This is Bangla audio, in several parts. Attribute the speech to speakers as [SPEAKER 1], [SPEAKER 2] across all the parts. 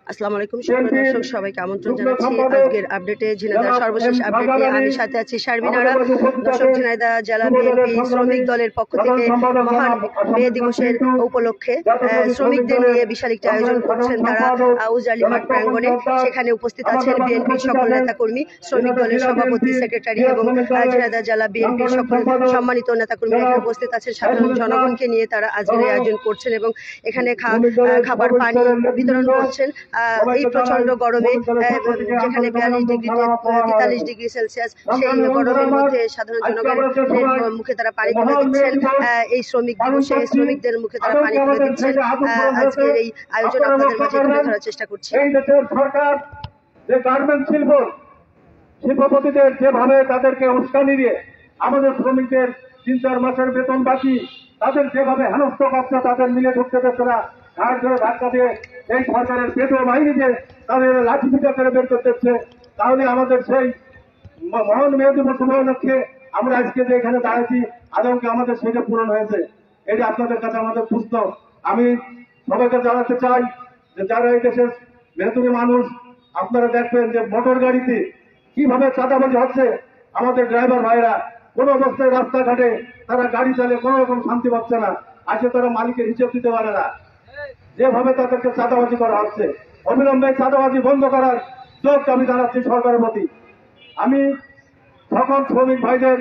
[SPEAKER 1] আসসালামু আলাইকুম সুপ্রিয় দর্শক সবাইকে আমন্ত্রণ জানাচ্ছি আজকের আপডেটে ঝিনাইদহ সর্বশেষ আপডেট নিয়ে আমি সাথে আছি শারমিন আরা। দর্শক, ঝিনাইদহ জেলা বিএনপি শ্রমিক দলের পক্ষ থেকে মহান মে দিবসের উপলক্ষে শ্রমিকদের নিয়ে বিশাল একটি আয়োজন করছেন তারা উজালি মাঠ প্রাঙ্গণে। সেখানে উপস্থিত আছেন বিএনপির সকল নেতাকর্মী, শ্রমিক দলের সভাপতি, সেক্রেটারি এবং ঝিনাইদহ জেলা বিএনপির সকল সম্মানিত নেতাকর্মী এখানে উপস্থিত আছেন। সাধারণ জনগণকে নিয়ে তারা আজকের এই আয়োজন করছেন এবং এখানে খাবার পানি বিতরণ করছেন। এই প্রচন্ড গরমে যেখানে 42 ডিগ্রি সেলসিয়াস, সেই গরমের মধ্যে সাধারণ জনগণের মুখে তারা পানি তুলে দিচ্ছেন। এই শ্রমিক দিবসে শ্রমিকদের মুখে তারা পানি তুলে দিচ্ছেন। আজকের এই আয়োজন আপনাদের মাঝে তুলে ধরার চেষ্টা করছি।
[SPEAKER 2] এই দেশের সরকার যে গার্মেন্টস শিল্পপতিদের যেভাবে তাদেরকে উস্কানি দিয়ে আমাদের শ্রমিকদের 3-4 মাসের বেতন বাকি, তাদের যেভাবে হেনস্থ করছে, তাদের মিলে ঢুকতে দেচ্ছে না, ঘাট ধরে ধাক্কা দিয়ে এই সরকারের পেট্রোল বাহিনীকে তাদের লাঠি পিটা করে বের করতেছে। তাহলে আমাদের সেই মহান মে দিবস উপলক্ষে আমরা আজকে যে এখানে দাঁড়াচ্ছি, আদমকে আমাদের সেটা পূরণ হয়েছে, এটা আপনাদের কাছে আমাদের প্রশ্ন। আমি সবাইকে জানাতে চাই যে যারা এই দেশের মেহনতি মানুষ, আপনারা দেখবেন যে মোটর গাড়িতে কিভাবে চাঁদাবাজি হচ্ছে। আমাদের ড্রাইভার ভাইরা কোন অবস্থায় রাস্তাঘাটে তারা গাড়ি চালিয়ে কোন রকম শান্তি পাচ্ছে না, আসে তারা মালিকের হিসেব দিতে পারে না, যেভাবে তাদেরকে চাঁদাবাজি করা হচ্ছে। অবিলম্বে চাঁদাবাজি বন্ধ করার জোর আমি জানাচ্ছি সরকারের প্রতি। আমি সকল শ্রমিক ভাইদের,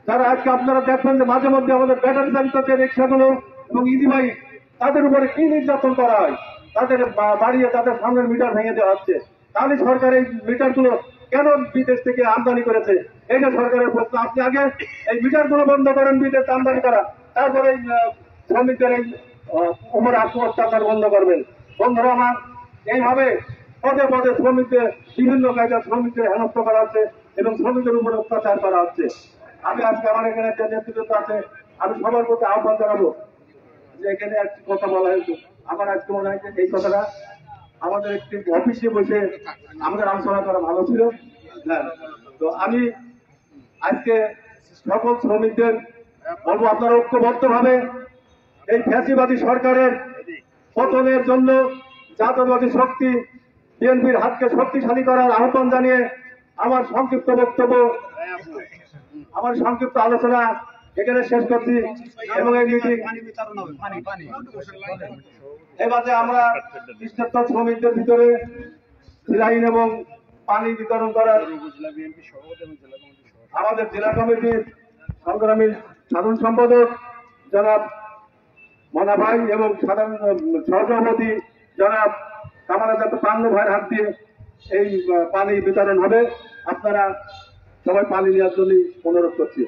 [SPEAKER 2] যারা আজকে আপনারা দেখবেন যে মাঝে মধ্যে আমাদের ব্যাটারি চালিত যে রিক্সাগুলো এবং ইজি বাইক, তাদের উপরে কি নির্যাতন করা হয়, তাদের বাড়িয়ে তাদের সামনের মিটার ভেঙে দেওয়া হচ্ছে। তাহলে সরকার এই মিটারগুলো কেন বিদেশ থেকে আমদানি করেছে, এইটা সরকারের প্রশ্ন। আপনি আগে এই মিটারগুলো বন্ধ করেন বিদেশ আমদানি করা, তারপরে শ্রমিকদের এই উপরে অত্যাচার বন্ধ করবেন। বন্ধুরা আমার, এইভাবে পদে পদে শ্রমিকদের বিভিন্ন কায়দায় শ্রমিকদের হেনস্থ করা হচ্ছে এবং শ্রমিকদের উপরে অত্যাচার করা হচ্ছে। আমি আজকে আমার এখানে যে নেতৃত্ব আছে, আমি সবার প্রতি আহ্বান জানাবো যে এখানে একটি কথা বলা হয়েছে, আমার আজকে মনে হয় যে এই কথাটা আমাদের একটি অফিসে বসে আমাদের আলোচনা করা ভালো ছিল। তো আমি আজকে সকল শ্রমিকদের বলবো, আপনারা ঐক্যবদ্ধভাবে এই ফ্যাসিবাদী সরকারের পতনের জন্য জাতীয়তাবাদী শক্তি বিএনপির হাতকে শক্তিশালী করার আহ্বান জানিয়ে আমার সংক্ষিপ্ত বক্তব্য, আমার সংক্ষিপ্ত আলোচনা এখানে শেষ করছি। এবং এই মিটিং এবারে আমরা কৃষ্ণেশ্বর শ্রমিকদের ভিতরে সিলাইন এবং পানি বিতরণ করার আমাদের জেলা কমিটির সংগ্রামী সাধারণ সম্পাদক জনাব মনা ভাই এবং সাধারণ সহসভাপতি জনাব কামালাজাত পান্নু ভাইয়ের হাত দিয়ে এই পানি বিতরণ হবে। আপনারা সবাই পানি নেওয়ার জন্য অনুরোধ করছি।